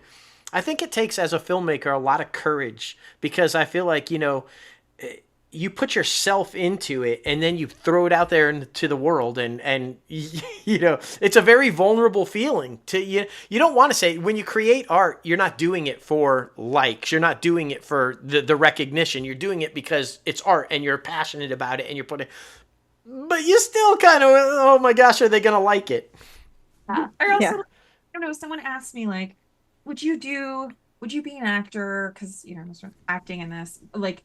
I think it takes, as a filmmaker, a lot of courage, because I feel like, you put yourself into it and then you throw it out there into the world, and it's a very vulnerable feeling to you. You don't want to say, when you create art, you're not doing it for likes. You're not doing it for the recognition. You're doing it because it's art and you're passionate about it and you're putting, but you still kind of, oh my gosh, are they going to like it? I also, I don't know, someone asked me, like, would you be an actor? Because, I'm sort of acting in this, like,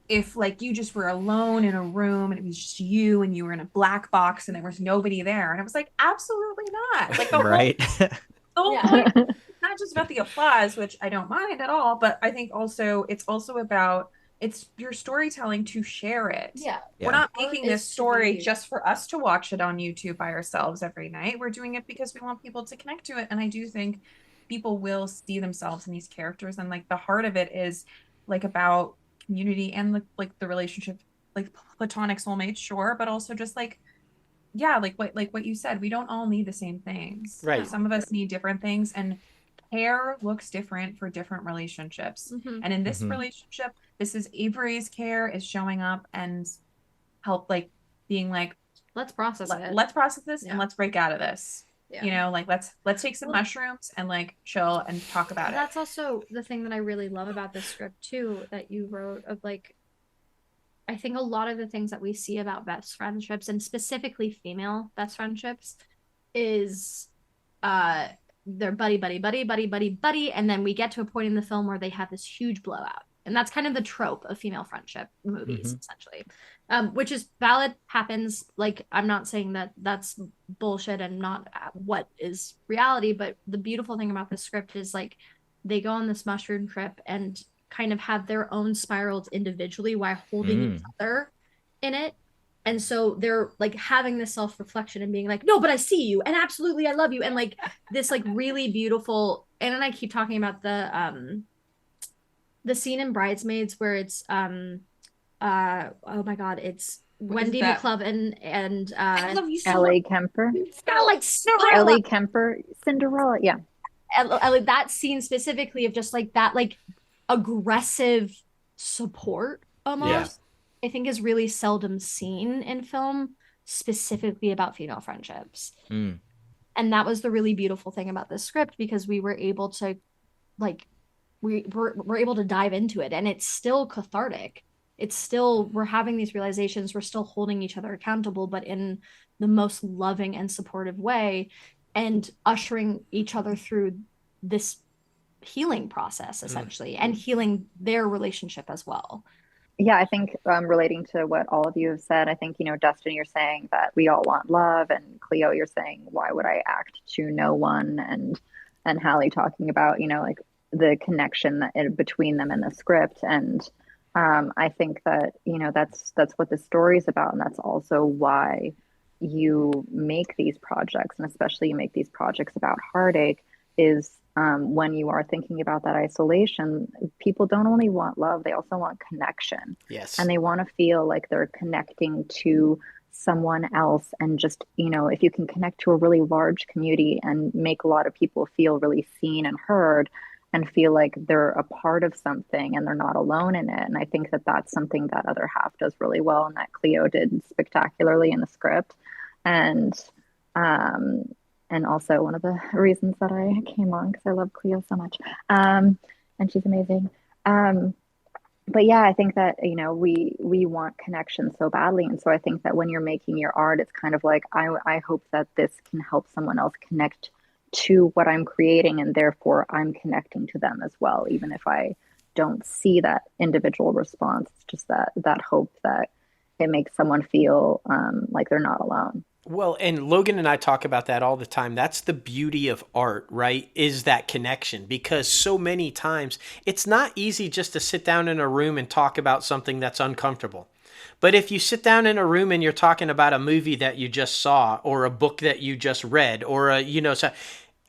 if like you just were alone in a room and it was just you and you were in a black box and there was nobody there. And I was like, absolutely not. Like, right. The whole point, it's not just about the applause, which I don't mind at all, but I think it's also about, it's your storytelling to share it. Yeah. We're not making this story just for us to watch it on YouTube by ourselves every night. We're doing it because we want people to connect to it. And I do think people will see themselves in these characters. And like the heart of it is like about community and like the relationship, like platonic soulmates, sure, but also just like what you said, we don't all need the same things. Right. Some of us need different things, and care looks different for different relationships. And in this relationship, this is Avery's care is showing up and help, like being like, let's process it. Let's process this and let's break out of this. Yeah. Like let's take some mushrooms and like chill and talk about it. That's also the thing that I really love about this script too, that you wrote, of like, I think a lot of the things that we see about best friendships, and specifically female best friendships, is they're buddy, and then we get to a point in the film where they have this huge blowout. And that's kind of the trope of female friendship movies, essentially, which is valid, happens. Like, I'm not saying that that's bullshit and not what is reality, but the beautiful thing about this script is like they go on this mushroom trip and kind of have their own spirals individually while holding each other in it. And so they're like having this self-reflection and being like, no, but I see you, and absolutely I love you, and like this like really beautiful. And then I keep talking about the scene in Bridesmaids where it's oh my god, it's Wendy McLovin and I love you so Ellie Kemper. It's kind of like Cinderella. Ellie Kemper, Cinderella, yeah. Ellie, that scene specifically of just like that, like aggressive support Yeah. almost, I think is really seldom seen in film, specifically about female friendships. Mm. And that was the really beautiful thing about this script, because we were able to like we're able to dive into it, and it's still cathartic. It's still, we're having these realizations, we're still holding each other accountable, but in the most loving and supportive way, and ushering each other through this healing process essentially, and healing their relationship as well. Yeah, I think relating to what all of you have said, I think, Dustin, you're saying that we all want love, and Cleo, you're saying, why would I act to no one? And Hallie talking about, like the connection between them in the script. And I think that, that's what the story is about. And that's also why you make these projects, and especially you make these projects about heartache, is when you are thinking about that isolation, people don't only want love, they also want connection. Yes. And they want to feel like they're connecting to someone else. And just, if you can connect to a really large community and make a lot of people feel really seen and heard, and feel like they're a part of something and they're not alone in it. And I think that that's something that Other Half does really well, and that Cleo did spectacularly in the script. And and also one of the reasons that I came on, because I love Cleo so much, and she's amazing. But yeah, I think that we want connection so badly, and so I think that when you're making your art, it's kind of like I hope that this can help someone else connect to what I'm creating, and therefore I'm connecting to them as well, even if I don't see that individual response. It's just that hope that it makes someone feel like they're not alone. Well, and Logan and I talk about that all the time. That's the beauty of art, right? Is that connection. Because so many times it's not easy just to sit down in a room and talk about something that's uncomfortable. But if you sit down in a room and you're talking about a movie that you just saw, or a book that you just read, or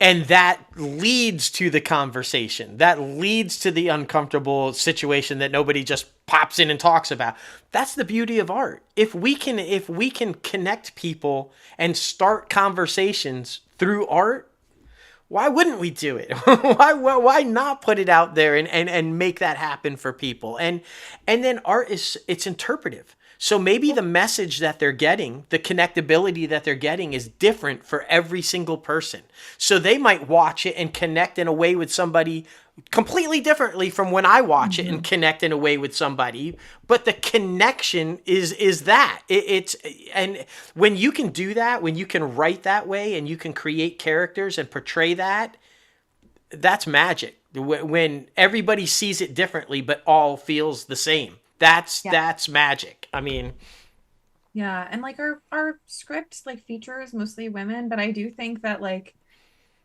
and that leads to the conversation, that leads to the uncomfortable situation that nobody just pops in and talks about. That's the beauty of art. If we can connect people and start conversations through art, why wouldn't we do it? why not put it out there and make that happen for people? And then art it's interpretive. So maybe the message that they're getting, the connectability that they're getting, is different for every single person. So they might watch it and connect in a way with somebody completely differently from when I watch it and connect in a way with somebody. But the connection is that it's and when you can do that, when you can write that way and you can create characters and portray that, that's magic. When everybody sees it differently but all feels the same. That's magic. I mean, yeah, and like our script like features mostly women, but I do think that like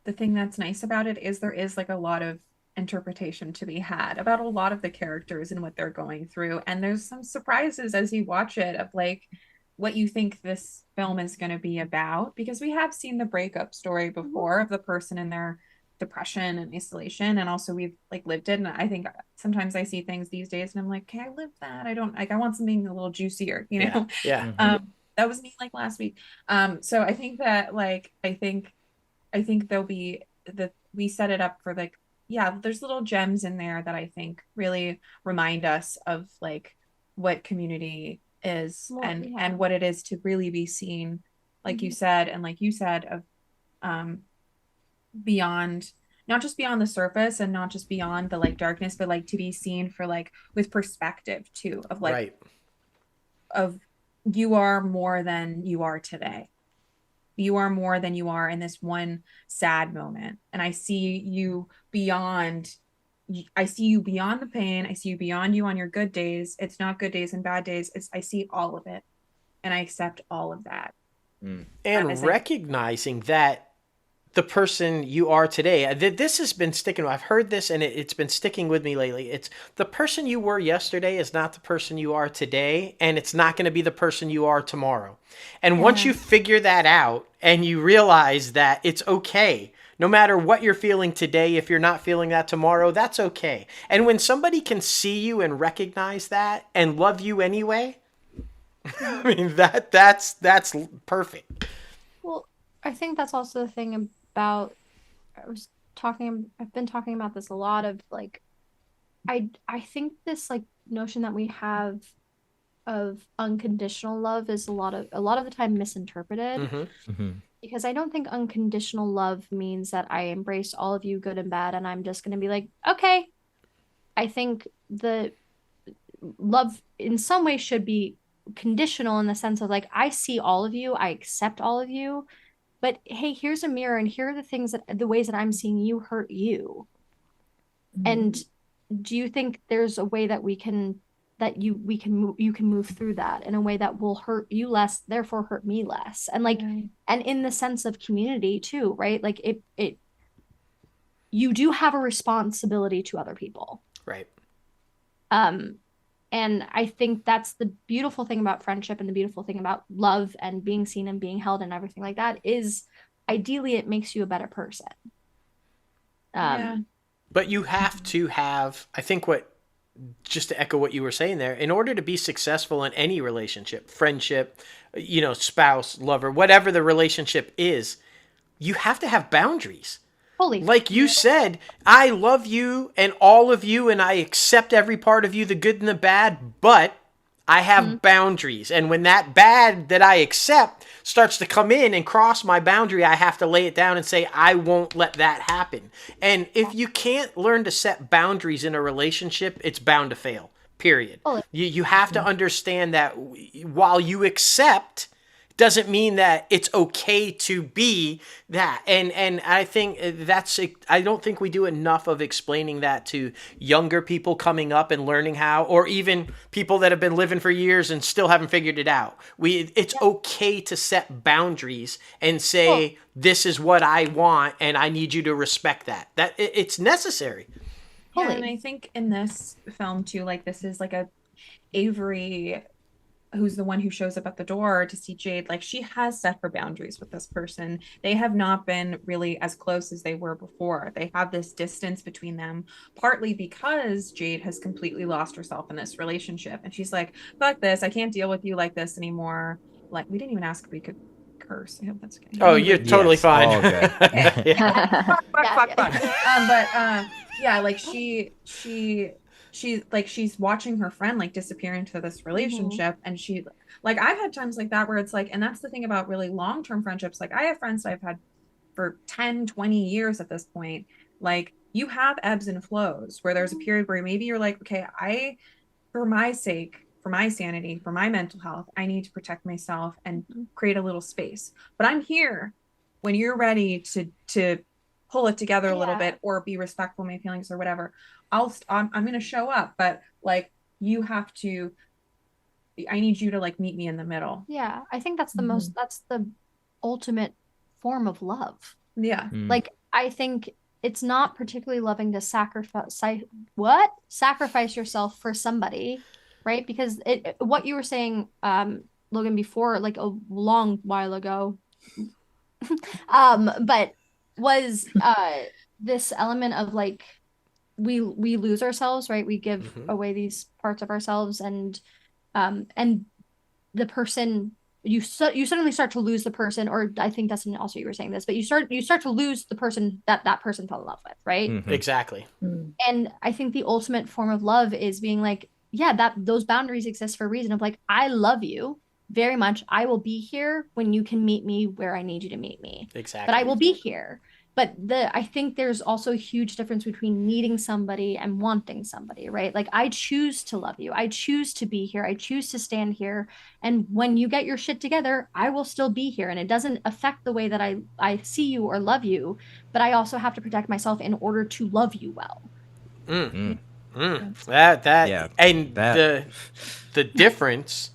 the thing that's nice about it is there is like a lot of interpretation to be had about a lot of the characters and what they're going through, and there's some surprises as you watch it of like what you think this film is going to be about, because we have seen the breakup story before of the person in their depression and isolation, and also we've like lived it. And I think sometimes I see things these days and I'm like, okay, I lived that. I don't like, I want something a little juicier, yeah. that was me like last week. So I think that like I think there'll be we set it up for like, yeah, there's little gems in there that I think really remind us of like what community is, and what it is to really be seen, like you said, and like you said, of beyond, not just beyond the surface and not just beyond the like darkness, but like to be seen for like with perspective too, of like Right. of you are more than you are today. You are more than you are in this one sad moment. And I see you beyond the pain. I see you beyond you on your good days. It's not good days and bad days. I see all of it. And I accept all of that. And recognizing that the person you are today, this has been sticking. I've heard this and it's been sticking with me lately. It's the person you were yesterday is not the person you are today, and it's not going to be the person you are tomorrow. And once you figure that out and you realize that it's okay, no matter what you're feeling today, if you're not feeling that tomorrow, that's okay. And when somebody can see you and recognize that and love you anyway, I mean, that's perfect. Well, I think that's also the thing about, I've been talking about this a lot, of like I think this like notion that we have of unconditional love is a lot of the time misinterpreted, Mm-hmm. because I don't think unconditional love means that I embrace all of you, good and bad, and I'm just going to be like, okay. I think the love in some way should be conditional in the sense of like, I see all of you, I accept all of you, but hey, here's a mirror and here are the ways that I'm seeing you hurt you. And do you think there's a way that you can move through that in a way that will hurt you less, therefore hurt me less? And like, and in the sense of community too, right? Like it you do have a responsibility to other people. Right. And I think that's the beautiful thing about friendship and the beautiful thing about love and being seen and being held and everything like that is ideally it makes you a better person. But you have to have, I think just to echo what you were saying there, in order to be successful in any relationship, friendship, spouse, lover, whatever the relationship is, you have to have boundaries. Like you said, I love you and all of you, and I accept every part of you, the good and the bad, but I have boundaries. And when that bad that I accept starts to come in and cross my boundary, I have to lay it down and say, I won't let that happen. And if you can't learn to set boundaries in a relationship, it's bound to fail, period. You have to understand that while you accept, doesn't mean that it's okay to be that. And I think I don't think we do enough of explaining that to younger people coming up and learning how, or even people that have been living for years and still haven't figured it out. It's okay to set boundaries and say, this is what I want and I need you to respect that. It's necessary. Yeah, and I think in this film too, like this is like a Avery, who's the one who shows up at the door to see Jade, like she has set her boundaries with this person. They have not been really as close as they were before. They have this distance between them, partly because Jade has completely lost herself in this relationship. And she's like, fuck this, I can't deal with you like this anymore. Like, we didn't even ask if we could curse. I hope that's okay. Oh, you're totally fine. All good. Fuck. Yeah, like she's watching her friend like disappear into this relationship, and she like, I've had times like that where it's like, and that's the thing about really long-term friendships, like I have friends that I've had for 10-20 years at this point. Like you have ebbs and flows where there's a period where maybe you're like, okay, for my sake, for my sanity, for my mental health, I need to protect myself and create a little space, but I'm here when you're ready to pull it together a little bit or be respectful of my feelings or whatever. I'm going to show up, but like you have to, I need you to like meet me in the middle. Yeah, I think that's that's the ultimate form of love. Yeah. Like I think it's not particularly loving to sacrifice yourself for somebody, right? Because what you were saying, Logan, before, like a long while ago, but was this element of like, we lose ourselves, right? We give away these parts of ourselves, and the person, you suddenly start to lose the person, or I think that's also you were saying this, but you start to lose the person that person fell in love with, right? Exactly. And I think the ultimate form of love is being like, yeah, that those boundaries exist for a reason of like, I love you very much. I will be here when you can meet me where I need you to meet me. Exactly. But I will be here. But I think there's also a huge difference between needing somebody and wanting somebody, right? Like I choose to love you. I choose to be here. I choose to stand here. And when you get your shit together, I will still be here. And it doesn't affect the way that I see you or love you, but I also have to protect myself in order to love you well. And the difference,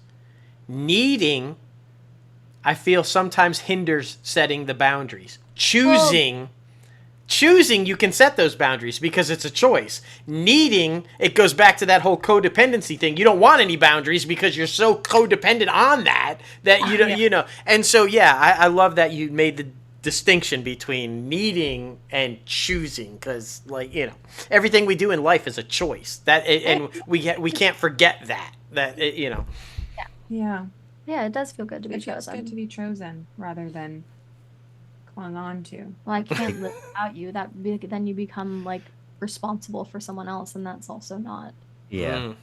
needing, I feel sometimes hinders setting the boundaries. Choosing, you can set those boundaries because it's a choice. Needing, it goes back to that whole codependency thing. You don't want any boundaries because you're so codependent on that you don't, you know. And so, yeah, I love that you made the distinction between needing and choosing, because, like, you know, everything we do in life is a choice. And we can't forget that you know. Yeah, it does feel good to be chosen. It's good to be chosen rather than clung on to. Well, I can't live without you. Then you become like responsible for someone else, and that's also not. Yeah, Not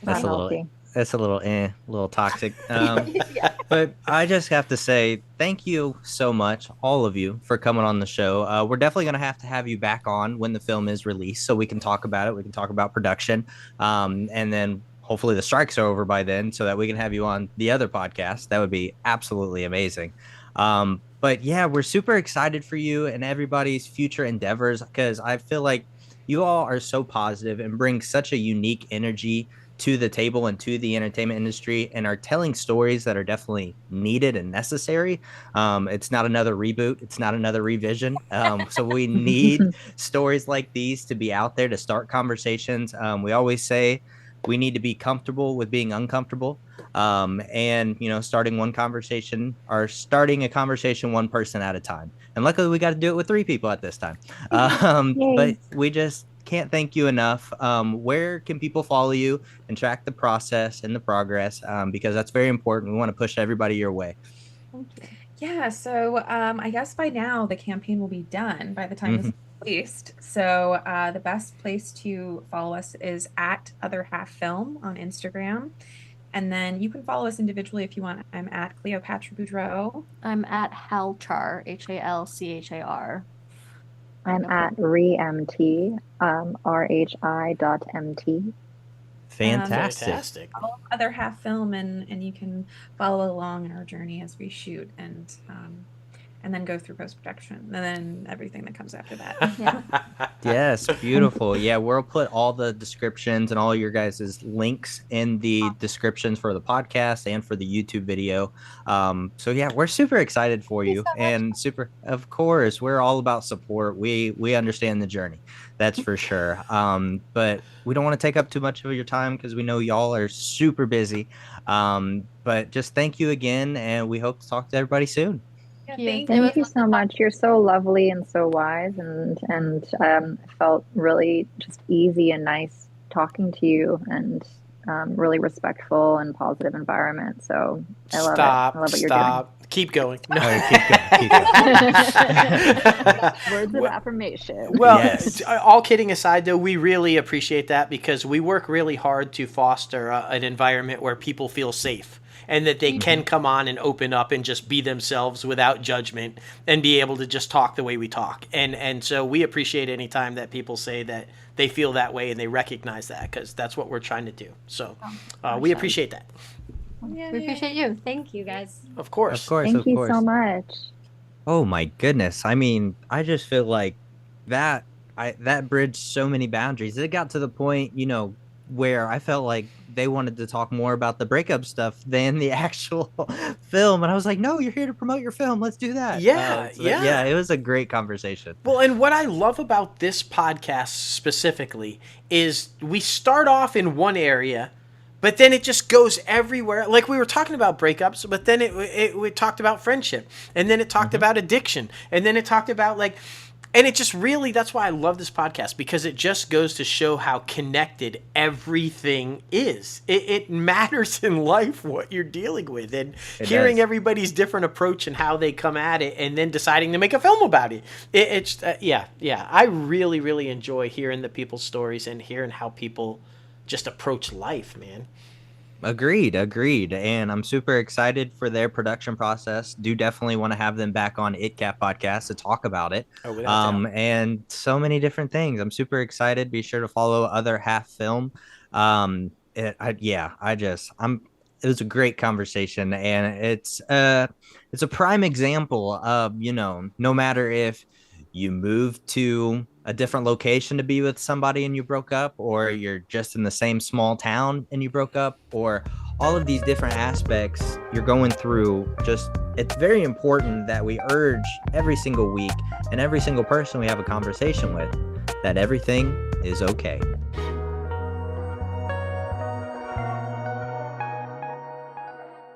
that's a little healthy. a little toxic. But I just have to say thank you so much, all of you, for coming on the show. We're definitely going to have you back on when the film is released so we can talk about it. We can talk about production. And then hopefully the strikes are over by then so that we can have you on the other podcast. That would be absolutely amazing. But yeah, we're super excited for you and everybody's future endeavors because I feel like you all are so positive and bring such a unique energy to the table and to the entertainment industry and are telling stories that are definitely needed and necessary. It's not another reboot. It's not another revision. So we need stories like these to be out there to start conversations. We always say we need to be comfortable with being uncomfortable. And, you know, starting a conversation one person at a time. And luckily we got to do it with 3 people at this time. But we just can't thank you enough. Where can people follow you and track the process and the progress? Because that's very important. We want to push everybody your way. Thank you. Yeah, so I guess by now the campaign will be done by the time this is released. So the best place to follow us is at Other Half Film on Instagram. And then you can follow us individually if you want. I'm at Cleopatra Boudreau. I'm at Halchar, HALCHAR. I'm at RHI.MT. Fantastic. Other Half Film, and you can follow along in our journey as we shoot and then go through post-production and then everything that comes after that. Yeah. Yes, beautiful. Yeah, we'll put all the descriptions and all your guys' links in the descriptions for the podcast and for the YouTube video. So yeah, we're super excited for you and of course, we're all about support. We understand the journey. That's for sure. But we don't want to take up too much of your time because we know y'all are super busy. But just thank you again, and we hope to talk to everybody soon. Yeah, Thank you so much. You're so lovely and so wise, and felt really just easy and nice talking to you, and really respectful and positive environment. So I love it. I love what you're doing. Keep going. No. Keep going. Words of affirmation. Well, Yes. all kidding aside, though, we really appreciate that because we work really hard to foster an environment where people feel safe and that they can come on and open up and just be themselves without judgment and be able to just talk the way we talk. And so we appreciate any time that people say that they feel that way and they recognize that because that's what we're trying to do. So we appreciate that. We appreciate you. Thank you, guys. Of course. Thank you so much. Oh my goodness. I mean, I just feel like that bridged so many boundaries. It got to the point, you know, where I felt like they wanted to talk more about the breakup stuff than the actual film. And I was like, no, you're here to promote your film. Let's do that. Yeah, it was a great conversation. Well, and what I love about this podcast specifically is we start off in one area, but then it just goes everywhere. Like we were talking about breakups, but then it talked about friendship, and then it talked about addiction, and then it talked about and it just really, that's why I love this podcast, because it just goes to show how connected everything is. It matters in life what you're dealing with, and hearing everybody's different approach and how they come at it and then deciding to make a film about it. It's I really, really enjoy hearing the people's stories and hearing how people just approach life, man. Agreed. And I'm super excited for their production process. Do definitely want to have them back on ItCap podcast to talk about it. And so many different things. I'm super excited. Be sure to follow Other Half Film. It was a great conversation, and it's a prime example of, you know, no matter if you move to a different location to be with somebody and you broke up, or you're just in the same small town and you broke up, or all of these different aspects you're going through. Just, it's very important that we urge every single week and every single person we have a conversation with that everything is okay.